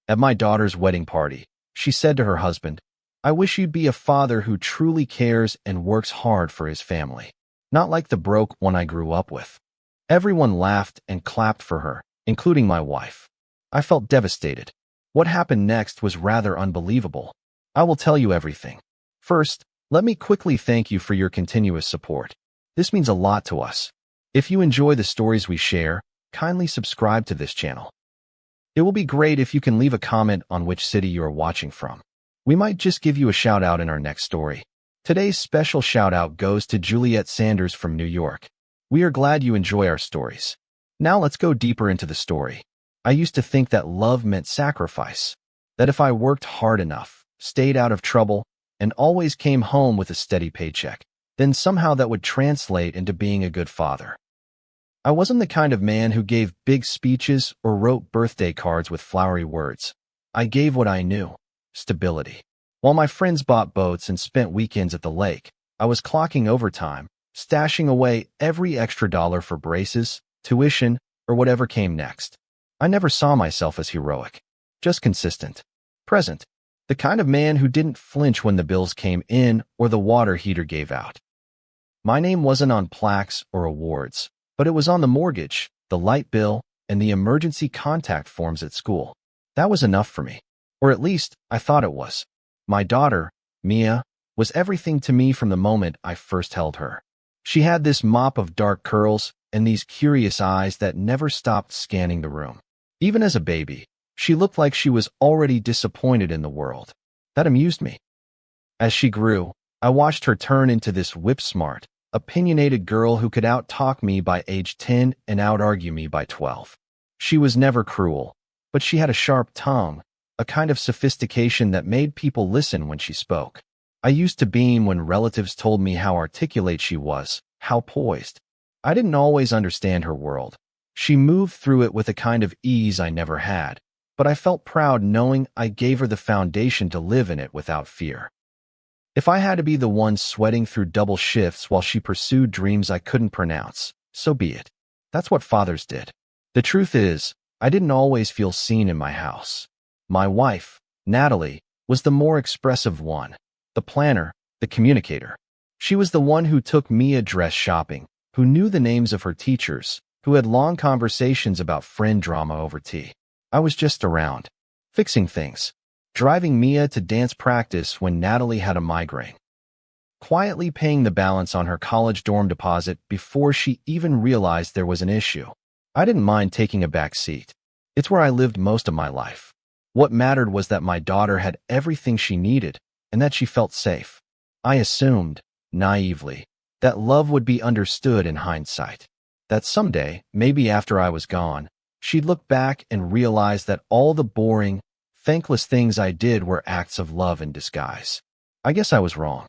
At my daughter's wedding party, she said to her husband, "I wish you'd be a father who truly cares and works hard for his family, not like the broke one I grew up with." Everyone laughed and clapped for her, including my wife. I felt devastated. What happened next was rather unbelievable. I will tell you everything. First, let me quickly thank you for your continuous support. This means a lot to us. If you enjoy the stories we share, kindly subscribe to this channel. It will be great if you can leave a comment on which city you are watching from. We might just give you a shout out in our next story. Today's special shout out goes to Juliet Sanders from New York. We are glad you enjoy our stories. Now let's go deeper into the story. I used to think that love meant sacrifice, that if I worked hard enough, stayed out of trouble, and always came home with a steady paycheck, then somehow that would translate into being a good father. I wasn't the kind of man who gave big speeches or wrote birthday cards with flowery words. I gave what I knew: stability. While my friends bought boats and spent weekends at the lake, I was clocking overtime, stashing away every extra dollar for braces, tuition, or whatever came next. I never saw myself as heroic, just consistent, present, the kind of man who didn't flinch when the bills came in or the water heater gave out. My name wasn't on plaques or awards, but it was on the mortgage, the light bill, and the emergency contact forms at school. That was enough for me, or at least I thought it was. My daughter, Mia, was everything to me from the moment I first held her. She had this mop of dark curls and these curious eyes that never stopped scanning the room. Even as a baby, she looked like she was already disappointed in the world. That amused me. As she grew, I watched her turn into this whip-smart, opinionated girl who could out-talk me by age 10 and out-argue me by 12. She was never cruel, but she had a sharp tongue, a kind of sophistication that made people listen when she spoke. I used to beam when relatives told me how articulate she was, how poised. I didn't always understand her world. She moved through it with a kind of ease I never had, but I felt proud knowing I gave her the foundation to live in it without fear. If I had to be the one sweating through double shifts while she pursued dreams I couldn't pronounce, so be it. That's what fathers did. The truth is, I didn't always feel seen in my house. My wife, Natalie, was the more expressive one, the planner, the communicator. She was the one who took Mia dress shopping, who knew the names of her teachers, who had long conversations about friend drama over tea. I was just around, fixing things, driving Mia to dance practice when Natalie had a migraine, quietly paying the balance on her college dorm deposit before she even realized there was an issue. I didn't mind taking a back seat. It's where I lived most of my life. What mattered was that my daughter had everything she needed and that she felt safe. I assumed, naively, that love would be understood in hindsight, that someday, maybe after I was gone, she'd look back and realize that all the boring, thankless things I did were acts of love in disguise. I guess I was wrong.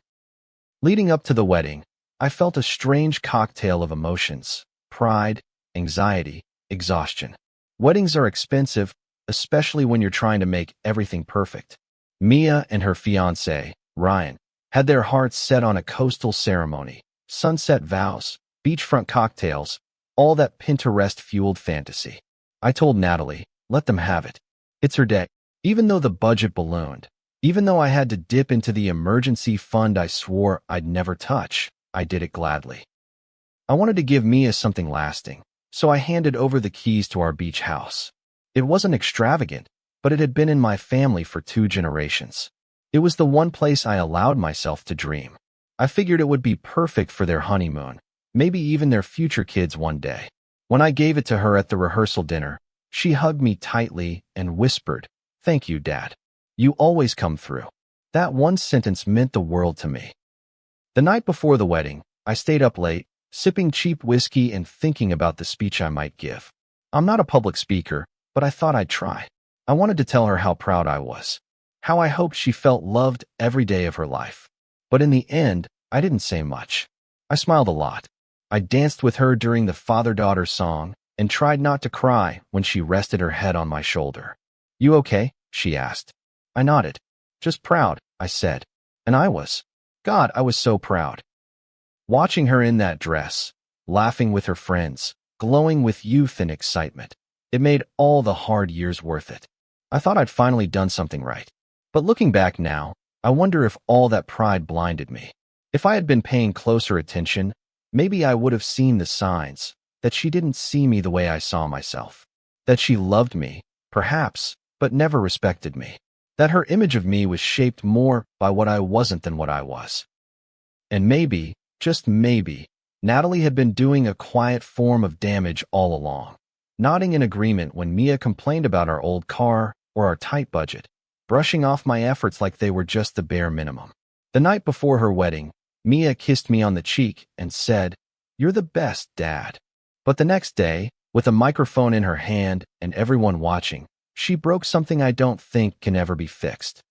Leading up to the wedding, I felt a strange cocktail of emotions: pride, anxiety, exhaustion. Weddings are expensive, especially when you're trying to make everything perfect. Mia and her fiancé, Ryan, had their hearts set on a coastal ceremony, sunset vows, beachfront cocktails, all that Pinterest-fueled fantasy. I told Natalie, let them have it. It's her day. Even though the budget ballooned, even though I had to dip into the emergency fund I swore I'd never touch, I did it gladly. I wanted to give Mia something lasting, so I handed over the keys to our beach house. It wasn't extravagant, but it had been in my family for 2 generations. It was the one place I allowed myself to dream. I figured it would be perfect for their honeymoon, maybe even their future kids one day. When I gave it to her at the rehearsal dinner, she hugged me tightly and whispered, "Thank you, Dad. You always come through." That one sentence meant the world to me. The night before the wedding, I stayed up late, sipping cheap whiskey and thinking about the speech I might give. I'm not a public speaker, but I thought I'd try. I wanted to tell her how proud I was, how I hoped she felt loved every day of her life. But in the end, I didn't say much. I smiled a lot. I danced with her during the father-daughter song and tried not to cry when she rested her head on my shoulder. "You okay?" she asked. I nodded. "Just proud," I said. And I was. God, I was so proud. Watching her in that dress, laughing with her friends, glowing with youth and excitement, it made all the hard years worth it. I thought I'd finally done something right. But looking back now, I wonder if all that pride blinded me. If I had been paying closer attention, maybe I would have seen the signs that she didn't see me the way I saw myself. That she loved me, perhaps, but never respected me. That her image of me was shaped more by what I wasn't than what I was. And maybe, just maybe, Natalie had been doing a quiet form of damage all along, nodding in agreement when Mia complained about our old car or our tight budget, brushing off my efforts like they were just the bare minimum. The night before her wedding, Mia kissed me on the cheek and said, "You're the best, Dad." But the next day, with a microphone in her hand and everyone watching, she broke something I don't think can ever be fixed.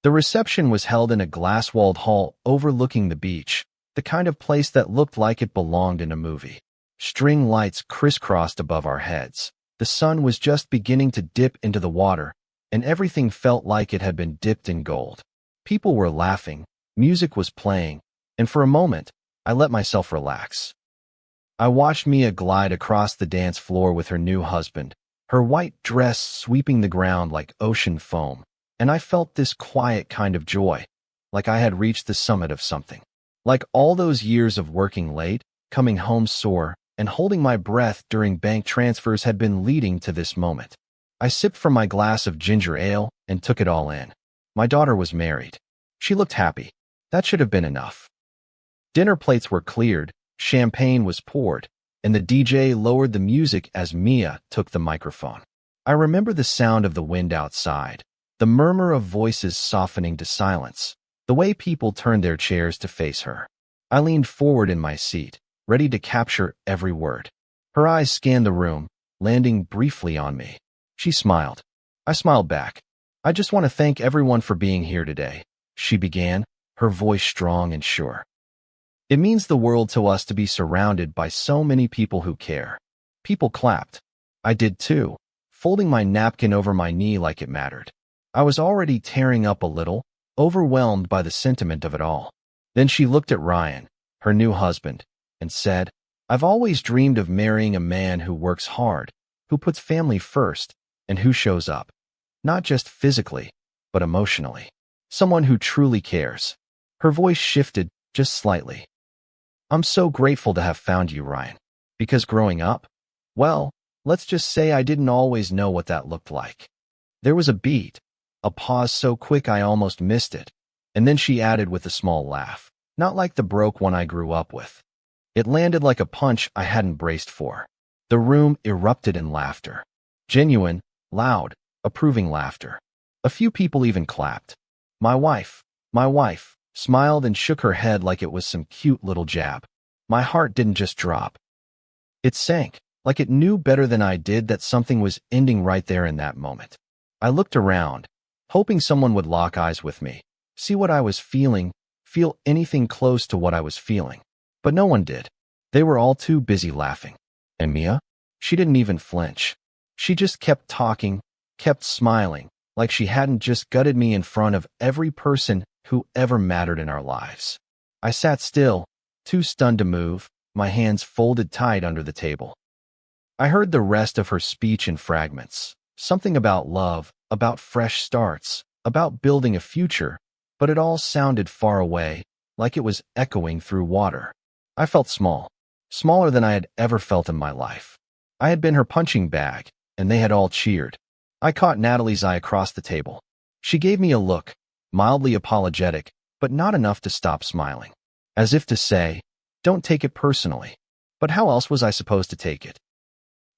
The reception was held in a glass-walled hall overlooking the beach, the kind of place that looked like it belonged in a movie. String lights crisscrossed above our heads. The sun was just beginning to dip into the water, and everything felt like it had been dipped in gold. People were laughing, music was playing, and for a moment, I let myself relax. I watched Mia glide across the dance floor with her new husband, her white dress sweeping the ground like ocean foam, and I felt this quiet kind of joy, like I had reached the summit of something. Like all those years of working late, coming home sore, and holding my breath during bank transfers had been leading to this moment. I sipped from my glass of ginger ale and took it all in. My daughter was married. She looked happy. That should have been enough. Dinner plates were cleared, champagne was poured, and the DJ lowered the music as Mia took the microphone. I remember the sound of the wind outside, the murmur of voices softening to silence, the way people turned their chairs to face her. I leaned forward in my seat, ready to capture every word. Her eyes scanned the room, landing briefly on me. She smiled. I smiled back. "I just want to thank everyone for being here today," she began, her voice strong and sure. "It means the world to us to be surrounded by so many people who care." People clapped. I did too, folding my napkin over my knee like it mattered. I was already tearing up a little, overwhelmed by the sentiment of it all. Then she looked at Ryan, her new husband, and said, "I've always dreamed of marrying a man who works hard, who puts family first, and who shows up. Not just physically, but emotionally. Someone who truly cares." Her voice shifted just slightly. "I'm so grateful to have found you, Ryan. Because growing up, well, let's just say I didn't always know what that looked like." There was a beat, a pause so quick I almost missed it, and then she added with a small laugh, not like the broke one I grew up with. It landed like a punch I hadn't braced for. The room erupted in laughter. Genuine, loud, approving laughter. A few people even clapped. My wife, smiled and shook her head like it was some cute little jab. My heart didn't just drop. It sank, like it knew better than I did that something was ending right there in that moment. I looked around, hoping someone would lock eyes with me, see what I was feeling, feel anything close to what I was feeling. But no one did. They were all too busy laughing. And Mia? She didn't even flinch. She just kept talking, kept smiling, like she hadn't just gutted me in front of every person who ever mattered in our lives. I sat still, too stunned to move, my hands folded tight under the table. I heard the rest of her speech in fragments. Something about love, about fresh starts, about building a future, but it all sounded far away, like it was echoing through water. I felt small, smaller than I had ever felt in my life. I had been her punching bag, and they had all cheered. I caught Natalie's eye across the table. She gave me a look, mildly apologetic, but not enough to stop smiling. As if to say, "Don't take it personally." But how else was I supposed to take it?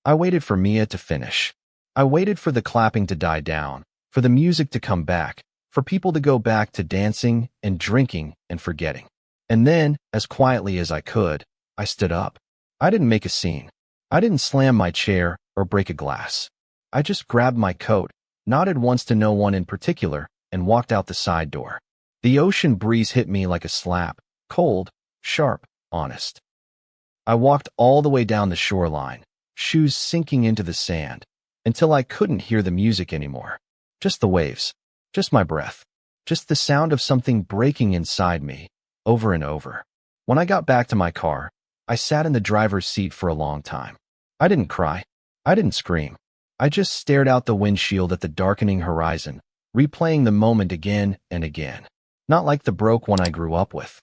I waited for Mia to finish. I waited for the clapping to die down, for the music to come back, for people to go back to dancing and drinking and forgetting. And then, as quietly as I could, I stood up. I didn't make a scene. I didn't slam my chair or break a glass. I just grabbed my coat, nodded once to no one in particular, and walked out the side door. The ocean breeze hit me like a slap, cold, sharp, honest. I walked all the way down the shoreline, shoes sinking into the sand, until I couldn't hear the music anymore. Just the waves, just my breath, just the sound of something breaking inside me, over and over. When I got back to my car, I sat in the driver's seat for a long time. I didn't cry. I didn't scream. I just stared out the windshield at the darkening horizon, replaying the moment again and again. Not like the broke one I grew up with.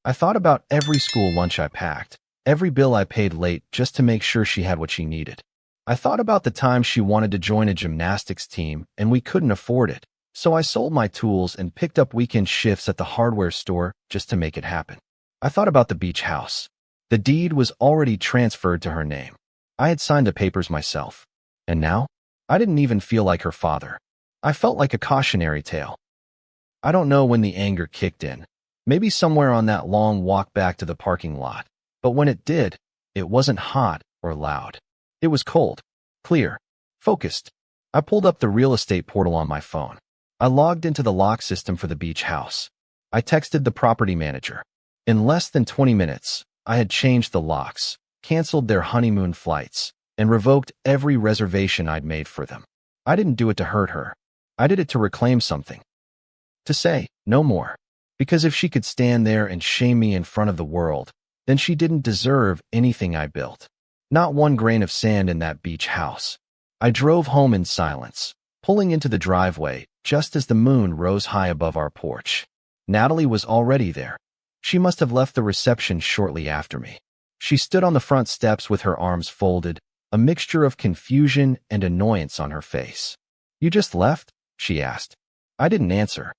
I thought about every school lunch I packed, every bill I paid late just to make sure she had what she needed. I thought about the time she wanted to join a gymnastics team and we couldn't afford it, so I sold my tools and picked up weekend shifts at the hardware store just to make it happen. I thought about the beach house. The deed was already transferred to her name. I had signed the papers myself. And now, I didn't even feel like her father. I felt like a cautionary tale. I don't know when the anger kicked in. Maybe somewhere on that long walk back to the parking lot. But when it did, it wasn't hot or loud. It was cold, clear, focused. I pulled up the real estate portal on my phone. I logged into the lock system for the beach house. I texted the property manager. In less than 20 minutes, I had changed the locks, canceled their honeymoon flights, and revoked every reservation I'd made for them. I didn't do it to hurt her. I did it to reclaim something. To say, no more. Because if she could stand there and shame me in front of the world, then she didn't deserve anything I built. Not one grain of sand in that beach house. I drove home in silence, pulling into the driveway just as the moon rose high above our porch. Natalie was already there. She must have left the reception shortly after me. She stood on the front steps with her arms folded, a mixture of confusion and annoyance on her face. "You just left?" she asked. I didn't answer.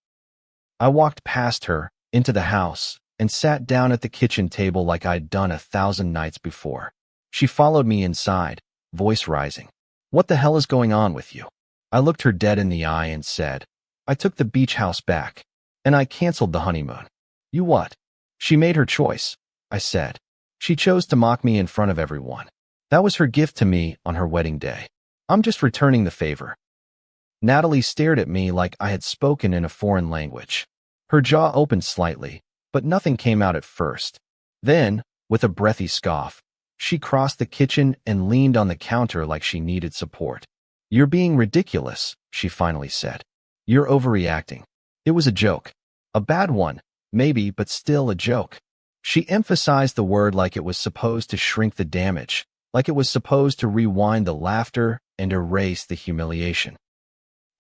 I walked past her, into the house, and sat down at the kitchen table like I'd done 1,000 nights before. She followed me inside, voice rising. "What the hell is going on with you?" I looked her dead in the eye and said, "I took the beach house back, and I canceled the honeymoon." "You what?" "She made her choice," I said. "She chose to mock me in front of everyone. That was her gift to me on her wedding day. I'm just returning the favor." Natalie stared at me like I had spoken in a foreign language. Her jaw opened slightly, but nothing came out at first. Then, with a breathy scoff, she crossed the kitchen and leaned on the counter like she needed support. "You're being ridiculous," she finally said. "You're overreacting. It was a joke. A bad one, maybe, but still a joke." She emphasized the word like it was supposed to shrink the damage, like it was supposed to rewind the laughter and erase the humiliation.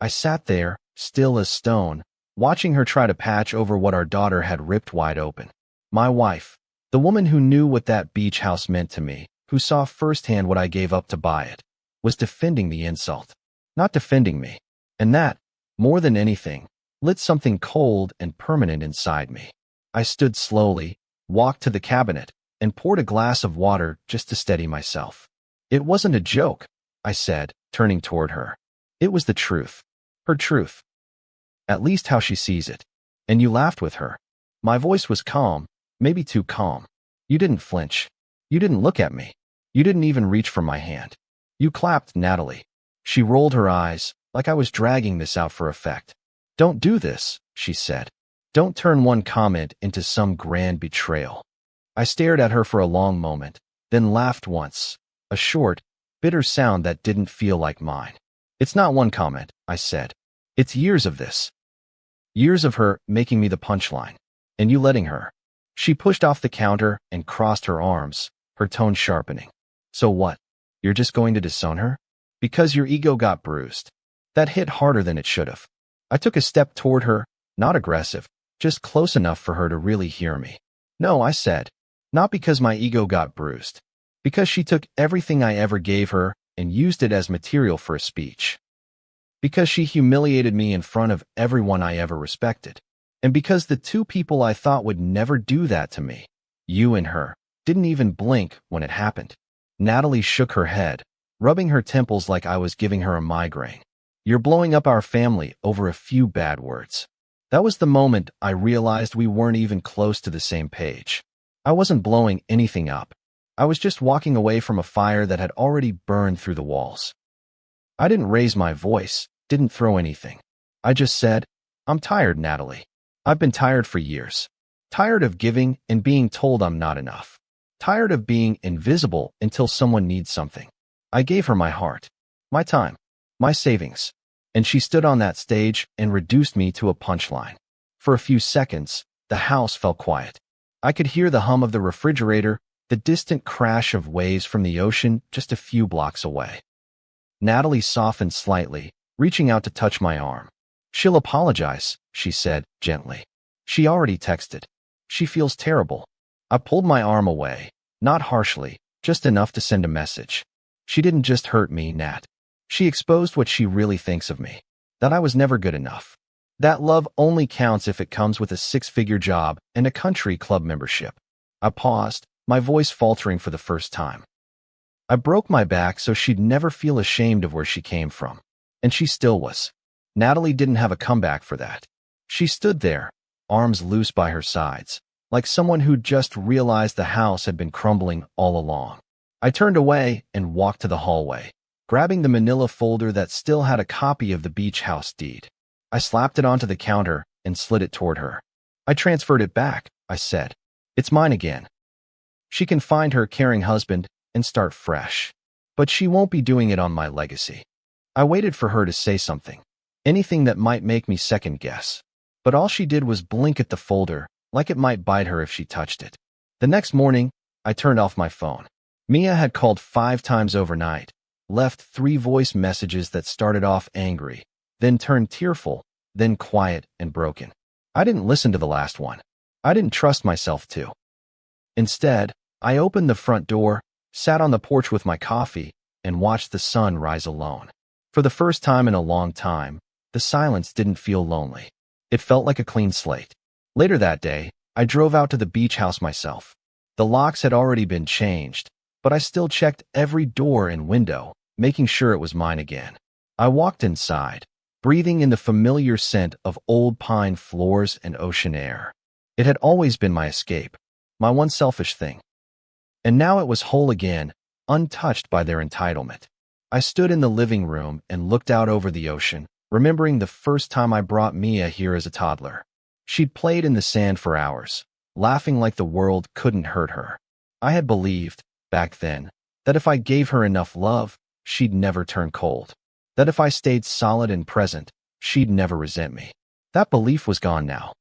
I sat there, still as stone, watching her try to patch over what our daughter had ripped wide open. My wife, the woman who knew what that beach house meant to me, who saw firsthand what I gave up to buy it, was defending the insult, not defending me. And that, more than anything, lit something cold and permanent inside me. I stood slowly, walked to the cabinet, and poured a glass of water just to steady myself. "It wasn't a joke," I said, turning toward her. "It was the truth. Her truth. At least how she sees it. And you laughed with her." My voice was calm, maybe too calm. "You didn't flinch. You didn't look at me. You didn't even reach for my hand. You clapped, Natalie." She rolled her eyes, like I was dragging this out for effect. "Don't do this," she said. "Don't turn one comment into some grand betrayal." I stared at her for a long moment, then laughed once, a short, bitter sound that didn't feel like mine. "It's not one comment," I said. "It's years of this. Years of her making me the punchline. And you letting her." She pushed off the counter and crossed her arms, her tone sharpening. "So what? You're just going to disown her? Because your ego got bruised." That hit harder than it should have. I took a step toward her, not aggressive, just close enough for her to really hear me. "No," I said. "Not because my ego got bruised. Because she took everything I ever gave her and used it as material for a speech. Because she humiliated me in front of everyone I ever respected. And because the two people I thought would never do that to me, you and her, didn't even blink when it happened." Natalie shook her head, rubbing her temples like I was giving her a migraine. "You're blowing up our family over a few bad words." That was the moment I realized we weren't even close to the same page. I wasn't blowing anything up. I was just walking away from a fire that had already burned through the walls. I didn't raise my voice, didn't throw anything. I just said, "I'm tired, Natalie. I've been tired for years. Tired of giving and being told I'm not enough. Tired of being invisible until someone needs something." I gave her my heart, my time, my savings. And she stood on that stage and reduced me to a punchline. For a few seconds, the house fell quiet. I could hear the hum of the refrigerator, the distant crash of waves from the ocean just a few blocks away. Natalie softened slightly, reaching out to touch my arm. She'll apologize, she said, gently. She already texted. She feels terrible. I pulled my arm away, not harshly, just enough to send a message. She didn't just hurt me, Nat. She exposed what she really thinks of me. That I was never good enough. That love only counts if it comes with a six-figure job and a country club membership. I paused, my voice faltering for the first time. I broke my back so she'd never feel ashamed of where she came from. And she still was. Natalie didn't have a comeback for that. She stood there, arms loose by her sides, like someone who'd just realized the house had been crumbling all along. I turned away and walked to the hallway, grabbing the manila folder that still had a copy of the beach house deed. I slapped it onto the counter and slid it toward her. I transferred it back, I said. It's mine again. She can find her caring husband and start fresh. But she won't be doing it on my legacy. I waited for her to say something, anything that might make me second guess. But all she did was blink at the folder, like it might bite her if she touched it. The next morning, I turned off my phone. Mia had called 5 times overnight, left 3 voice messages that started off angry, then turned tearful, then quiet and broken. I didn't listen to the last one. I didn't trust myself to. Instead, I opened the front door, sat on the porch with my coffee, and watched the sun rise alone. For the first time in a long time, the silence didn't feel lonely. It felt like a clean slate. Later that day, I drove out to the beach house myself. The locks had already been changed, but I still checked every door and window, making sure it was mine again. I walked inside, breathing in the familiar scent of old pine floors and ocean air. It had always been my escape, my one selfish thing. And now it was whole again, untouched by their entitlement. I stood in the living room and looked out over the ocean, remembering the first time I brought Mia here as a toddler. She'd played in the sand for hours, laughing like the world couldn't hurt her. I had believed, back then, that if I gave her enough love, she'd never turn cold. That if I stayed solid and present, she'd never resent me. That belief was gone now.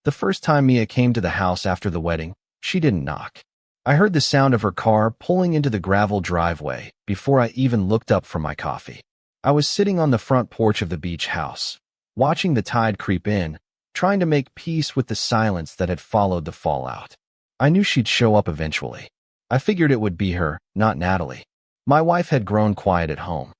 The first time Mia came to the house after the wedding, she didn't knock. I heard the sound of her car pulling into the gravel driveway before I even looked up from my coffee. I was sitting on the front porch of the beach house, watching the tide creep in, trying to make peace with the silence that had followed the fallout. I knew she'd show up eventually. I figured it would be her, not Natalie. My wife had grown quiet at home.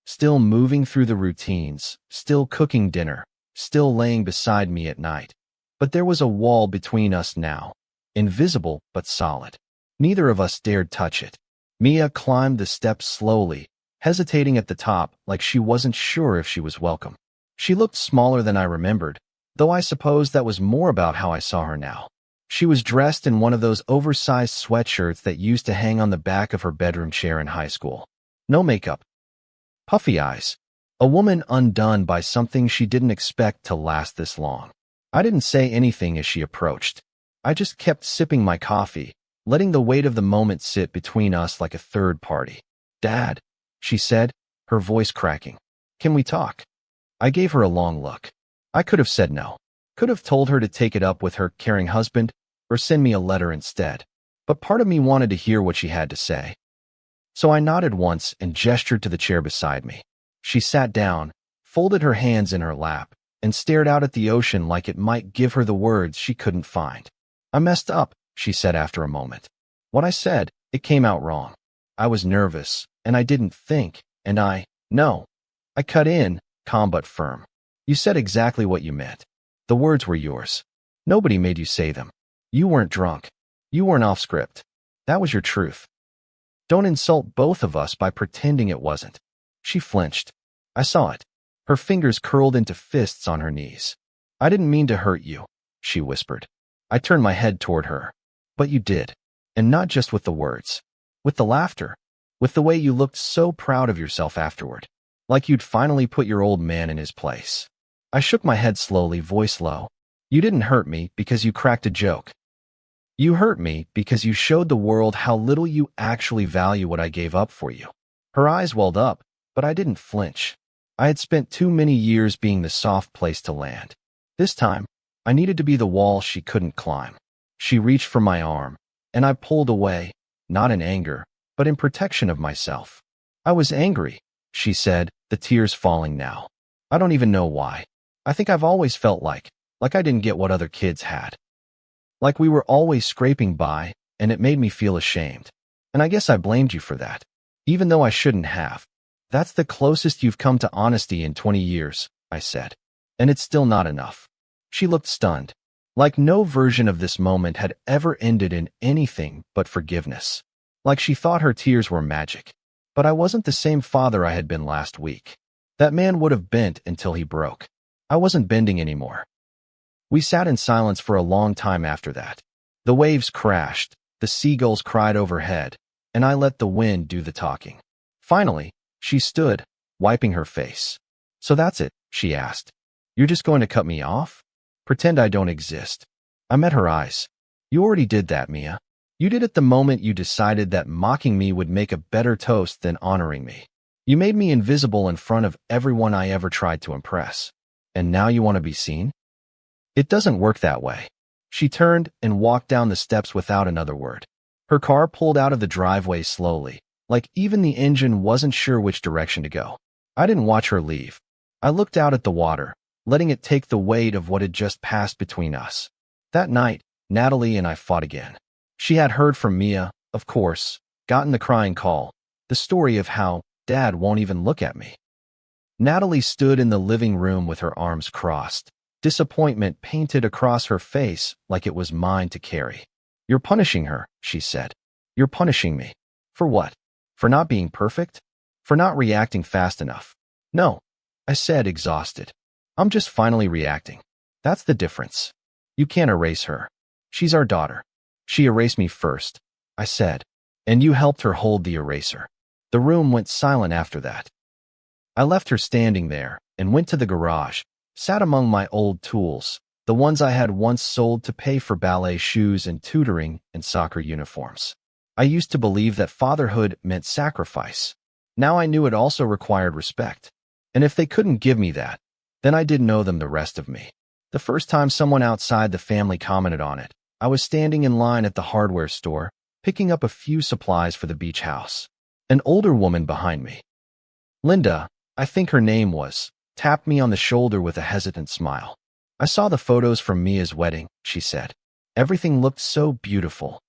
Still moving through the routines, still cooking dinner, still laying beside me at night. But there was a wall between us now, invisible but solid. Neither of us dared touch it. Mia climbed the steps slowly, hesitating at the top like she wasn't sure if she was welcome. She looked smaller than I remembered, though I suppose that was more about how I saw her now. She was dressed in one of those oversized sweatshirts that used to hang on the back of her bedroom chair in high school. No makeup. Puffy eyes. A woman undone by something she didn't expect to last this long. I didn't say anything as she approached. I just kept sipping my coffee, letting the weight of the moment sit between us like a third party. "Dad," she said, her voice cracking. "Can we talk?" I gave her a long look. I could have said no. Could have told her to take it up with her caring husband or send me a letter instead. But part of me wanted to hear what she had to say. So I nodded once and gestured to the chair beside me. She sat down, folded her hands in her lap, and stared out at the ocean like it might give her the words she couldn't find. "I messed up," she said after a moment. "What I said, it came out wrong. I was nervous, and I didn't think, and no." I cut in, calm but firm. "You said exactly what you meant. The words were yours. Nobody made you say them. You weren't drunk. You weren't off script. That was your truth. Don't insult both of us by pretending it wasn't." She flinched. I saw it. Her fingers curled into fists on her knees. "I didn't mean to hurt you," she whispered. I turned my head toward her. "But you did. And not just with the words. With the laughter. With the way you looked so proud of yourself afterward. Like you'd finally put your old man in his place." I shook my head slowly, voice low. "You didn't hurt me because you cracked a joke. You hurt me because you showed the world how little you actually value what I gave up for you." Her eyes welled up, but I didn't flinch. I had spent too many years being the soft place to land. This time, I needed to be the wall she couldn't climb. She reached for my arm, and I pulled away, not in anger, but in protection of myself. I was angry. she said, the tears falling now. I don't even know why. I think I've always felt like I didn't get what other kids had. Like we were always scraping by, and it made me feel ashamed. And I guess I blamed you for that, even though I shouldn't have. That's the closest you've come to honesty in 20 years, I said. And it's still not enough. She looked stunned, like no version of this moment had ever ended in anything but forgiveness. Like she thought her tears were magic. But I wasn't the same father I had been last week. That man would have bent until he broke. I wasn't bending anymore. We sat in silence for a long time after that. The waves crashed, the seagulls cried overhead, and I let the wind do the talking. Finally, she stood, wiping her face. So that's it, she asked. You're just going to cut me off? Pretend I don't exist. I met her eyes. You already did that, Mia. You did it the moment you decided that mocking me would make a better toast than honoring me. You made me invisible in front of everyone I ever tried to impress. And now you want to be seen? It doesn't work that way. She turned and walked down the steps without another word. Her car pulled out of the driveway slowly, like even the engine wasn't sure which direction to go. I didn't watch her leave. I looked out at the water, letting it take the weight of what had just passed between us. That night, Natalie and I fought again. She had heard from Mia, of course, gotten the crying call, the story of how Dad won't even look at me. Natalie stood in the living room with her arms crossed, disappointment painted across her face like it was mine to carry. You're punishing her, she said. You're punishing me. For what? For not being perfect? For not reacting fast enough? No, I said, exhausted. I'm just finally reacting. That's the difference. You can't erase her. She's our daughter. She erased me first, I said, and you helped her hold the eraser. The room went silent after that. I left her standing there and went to the garage, sat among my old tools, the ones I had once sold to pay for ballet shoes and tutoring and soccer uniforms. I used to believe that fatherhood meant sacrifice. Now I knew it also required respect. And if they couldn't give me that, then I didn't owe them the rest of me. The first time someone outside the family commented on it, I was standing in line at the hardware store, picking up a few supplies for the beach house. An older woman behind me, Linda, I think her name was, tapped me on the shoulder with a hesitant smile. I saw the photos from Mia's wedding, she said. Everything looked so beautiful.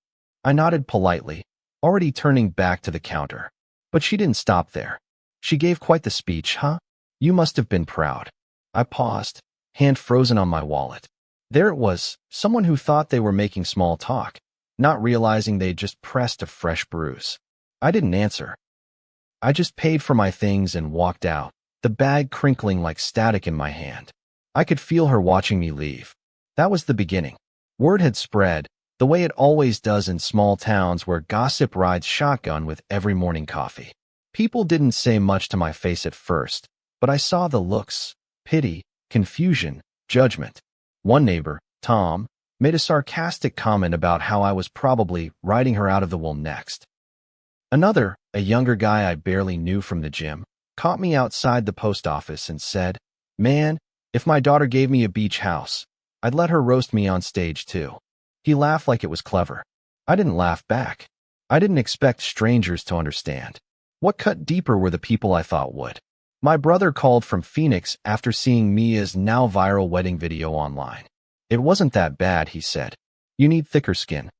I nodded politely, already turning back to the counter. But she didn't stop there. She gave quite the speech, huh? You must have been proud. I paused, hand frozen on my wallet. There it was, someone who thought they were making small talk, not realizing they'd just pressed a fresh bruise. I didn't answer. I just paid for my things and walked out, the bag crinkling like static in my hand. I could feel her watching me leave. That was the beginning. Word had spread, the way it always does in small towns where gossip rides shotgun with every morning coffee. People didn't say much to my face at first, but I saw the looks, pity, confusion, judgment. One neighbor, Tom, made a sarcastic comment about how I was probably riding her out of the wool next. Another, a younger guy I barely knew from the gym, caught me outside the post office and said, "Man, if my daughter gave me a beach house, I'd let her roast me on stage too." He laughed like it was clever. I didn't laugh back. I didn't expect strangers to understand. What cut deeper were the people I thought would. My brother called from Phoenix after seeing Mia's now viral wedding video online. It wasn't that bad, he said. You need thicker skin.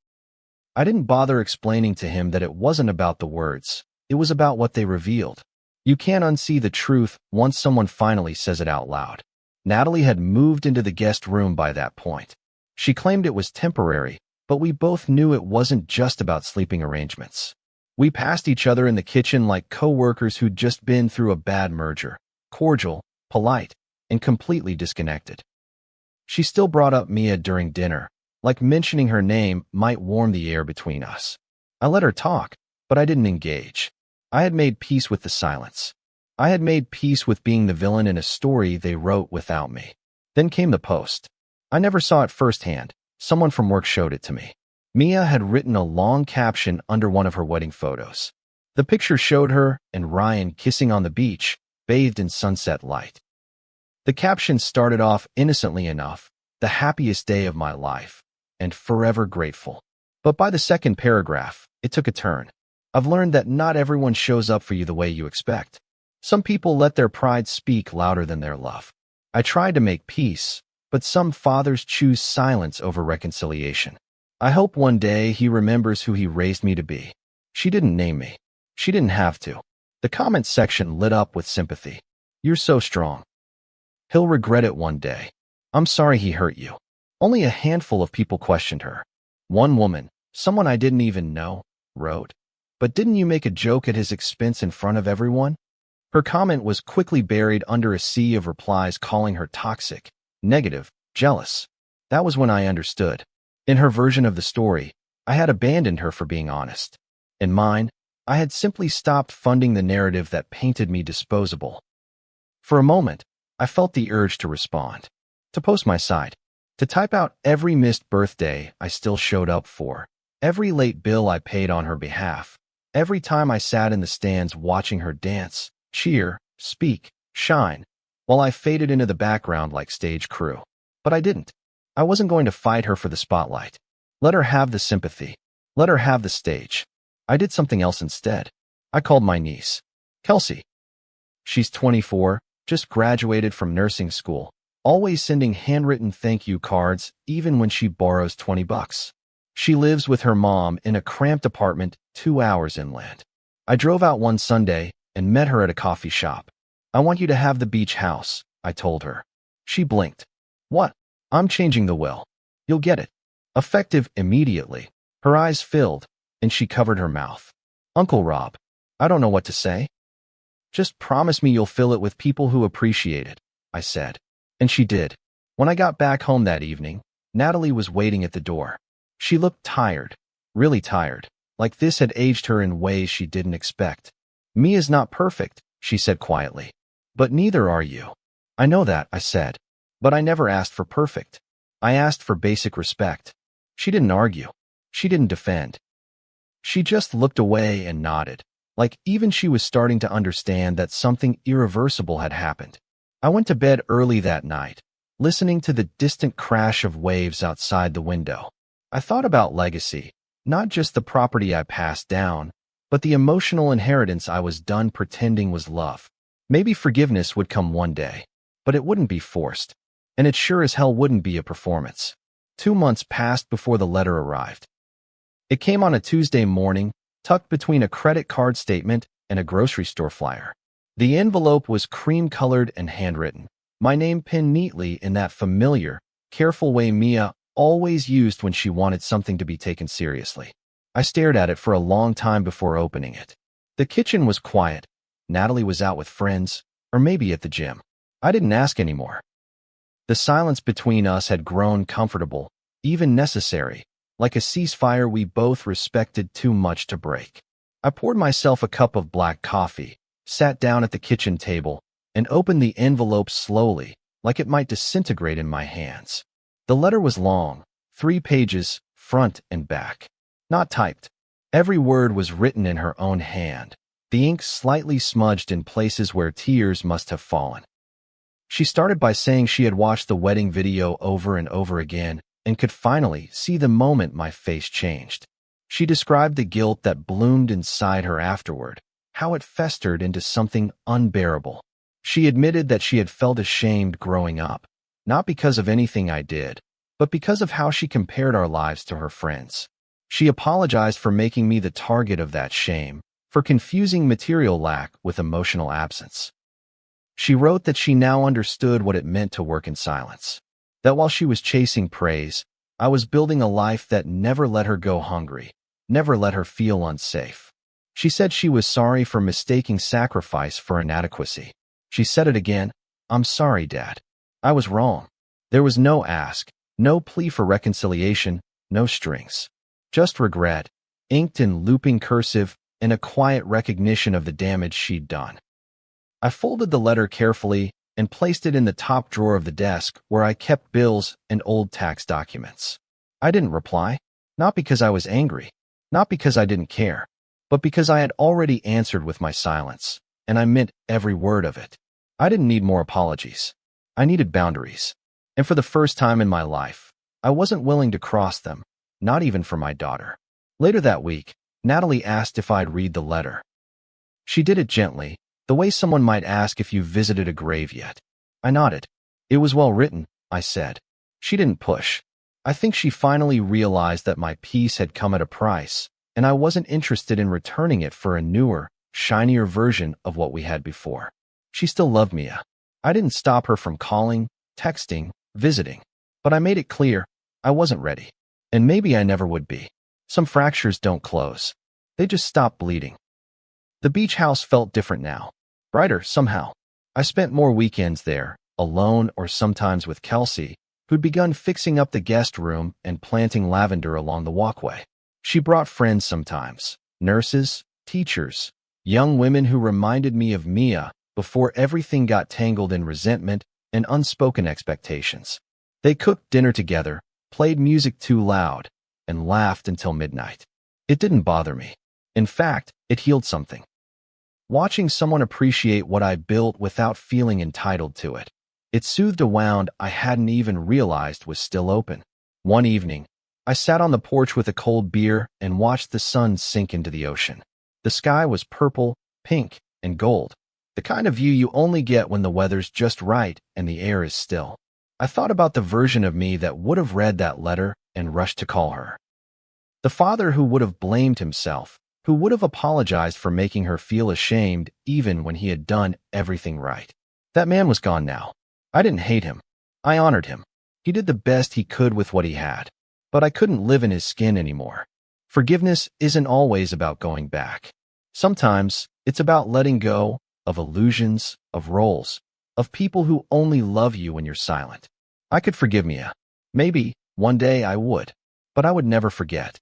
I didn't bother explaining to him that it wasn't about the words. It was about what they revealed. You can't unsee the truth once someone finally says it out loud. Natalie had moved into the guest room by that point. She claimed it was temporary, but we both knew it wasn't just about sleeping arrangements. We passed each other in the kitchen like co-workers who'd just been through a bad merger, cordial, polite, and completely disconnected. She still brought up Mia during dinner, like mentioning her name might warm the air between us. I let her talk, but I didn't engage. I had made peace with the silence. I had made peace with being the villain in a story they wrote without me. Then came the post. I never saw it firsthand. Someone from work showed it to me. Mia had written a long caption under one of her wedding photos. The picture showed her and Ryan kissing on the beach, bathed in sunset light. The caption started off innocently enough, "The happiest day of my life," and "forever grateful." But by the second paragraph, it took a turn. I've learned that not everyone shows up for you the way you expect. Some people let their pride speak louder than their love. I tried to make peace, but some fathers choose silence over reconciliation. I hope one day he remembers who he raised me to be. She didn't name me. She didn't have to. The comment section lit up with sympathy. You're so strong. He'll regret it one day. I'm sorry he hurt you. Only a handful of people questioned her. One woman, someone I didn't even know, wrote, "But didn't you make a joke at his expense in front of everyone?" Her comment was quickly buried under a sea of replies calling her toxic, negative, jealous. That was when I understood. In her version of the story, I had abandoned her for being honest. In mine, I had simply stopped funding the narrative that painted me disposable. For a moment, I felt the urge to respond, to post my side, to type out every missed birthday I still showed up for, every late bill I paid on her behalf, every time I sat in the stands watching her dance, cheer, speak, shine, while I faded into the background like stage crew. But I didn't. I wasn't going to fight her for the spotlight. Let her have the sympathy. Let her have the stage. I did something else instead. I called my niece, Kelsey. She's 24, just graduated from nursing school, always sending handwritten thank you cards even when she borrows $20. She lives with her mom in a cramped apartment 2 hours inland. I drove out one Sunday and met her at a coffee shop. "I want you to have the beach house," I told her. She blinked. "What?" "I'm changing the will. You'll get it." Effective immediately. Her eyes filled, and she covered her mouth. "Uncle Rob, I don't know what to say." "Just promise me you'll fill it with people who appreciate it," I said. And she did. When I got back home that evening, Natalie was waiting at the door. She looked tired, really tired, like this had aged her in ways she didn't expect. "Mia's not perfect," she said quietly. "But neither are you." "I know that," I said. "But I never asked for perfect. I asked for basic respect." She didn't argue. She didn't defend. She just looked away and nodded, like even she was starting to understand that something irreversible had happened. I went to bed early that night, listening to the distant crash of waves outside the window. I thought about legacy, not just the property I passed down, but the emotional inheritance I was done pretending was love. Maybe forgiveness would come one day, but it wouldn't be forced. And it sure as hell wouldn't be a performance. 2 months passed before the letter arrived. It came on a Tuesday morning, tucked between a credit card statement and a grocery store flyer. The envelope was cream-colored and handwritten, my name pinned neatly in that familiar, careful way Mia always used when she wanted something to be taken seriously. I stared at it for a long time before opening it. The kitchen was quiet. Natalie was out with friends, or maybe at the gym. I didn't ask anymore. The silence between us had grown comfortable, even necessary, like a ceasefire we both respected too much to break. I poured myself a cup of black coffee, sat down at the kitchen table, and opened the envelope slowly, like it might disintegrate in my hands. The letter was long, 3 pages, front and back. Not typed. Every word was written in her own hand, the ink slightly smudged in places where tears must have fallen. She started by saying she had watched the wedding video over and over again and could finally see the moment my face changed. She described the guilt that bloomed inside her afterward, how it festered into something unbearable. She admitted that she had felt ashamed growing up, not because of anything I did, but because of how she compared our lives to her friends. She apologized for making me the target of that shame, for confusing material lack with emotional absence. She wrote that she now understood what it meant to work in silence, that while she was chasing praise, I was building a life that never let her go hungry, never let her feel unsafe. She said she was sorry for mistaking sacrifice for inadequacy. She said it again, "I'm sorry, Dad. I was wrong." There was no ask, no plea for reconciliation, no strings. Just regret, inked in looping cursive, and a quiet recognition of the damage she'd done. I folded the letter carefully and placed it in the top drawer of the desk where I kept bills and old tax documents. I didn't reply, not because I was angry, not because I didn't care, but because I had already answered with my silence, and I meant every word of it. I didn't need more apologies. I needed boundaries. And for the first time in my life, I wasn't willing to cross them, not even for my daughter. Later that week, Natalie asked if I'd read the letter. She did it gently, The way someone might ask if you visited a grave yet. I nodded. It was well written, I said. She didn't push. I think she finally realized that my peace had come at a price, and I wasn't interested in returning it for a newer, shinier version of what we had before. She still loved me. I didn't stop her from calling, texting, visiting. But I made it clear I wasn't ready. And maybe I never would be. Some fractures don't close. They just stop bleeding. The beach house felt different now. Brighter, somehow. I spent more weekends there, alone or sometimes with Kelsey, who'd begun fixing up the guest room and planting lavender along the walkway. She brought friends sometimes, nurses, teachers, young women who reminded me of Mia before everything got tangled in resentment and unspoken expectations. They cooked dinner together, played music too loud, and laughed until midnight. It didn't bother me. In fact, it healed something. Watching someone appreciate what I built without feeling entitled to it. It soothed a wound I hadn't even realized was still open. One evening, I sat on the porch with a cold beer and watched the sun sink into the ocean. The sky was purple, pink, and gold. The kind of view you only get when the weather's just right and the air is still. I thought about the version of me that would have read that letter and rushed to call her. The father who would have blamed himself, who would have apologized for making her feel ashamed even when he had done everything right. That man was gone now. I didn't hate him. I honored him. He did the best he could with what he had. But I couldn't live in his skin anymore. Forgiveness isn't always about going back. Sometimes it's about letting go of illusions, of roles, of people who only love you when you're silent. I could forgive Mia. Maybe one day I would. But I would never forget.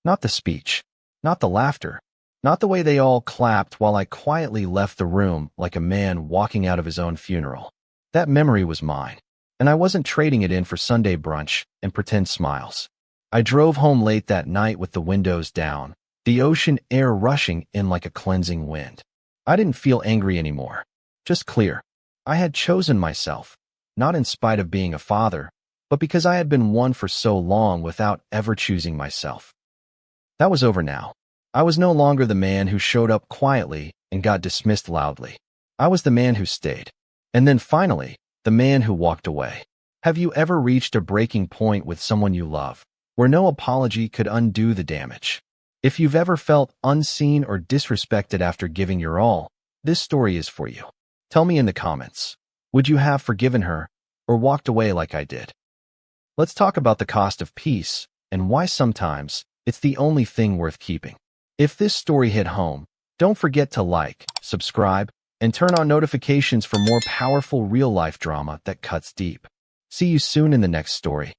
Not the speech. Not the laughter. Not the way they all clapped while I quietly left the room like a man walking out of his own funeral. That memory was mine, and I wasn't trading it in for Sunday brunch and pretend smiles. I drove home late that night with the windows down, the ocean air rushing in like a cleansing wind. I didn't feel angry anymore, just clear. I had chosen myself, not in spite of being a father, but because I had been one for so long without ever choosing myself. That was over now. I was no longer the man who showed up quietly and got dismissed loudly. I was the man who stayed. And then finally, the man who walked away. Have you ever reached a breaking point with someone you love, where no apology could undo the damage? If you've ever felt unseen or disrespected after giving your all, this story is for you. Tell me in the comments. Would you have forgiven her or walked away like I did? Let's talk about the cost of peace and why sometimes it's the only thing worth keeping. If this story hit home, don't forget to like, subscribe, and turn on notifications for more powerful real-life drama that cuts deep. See you soon in the next story.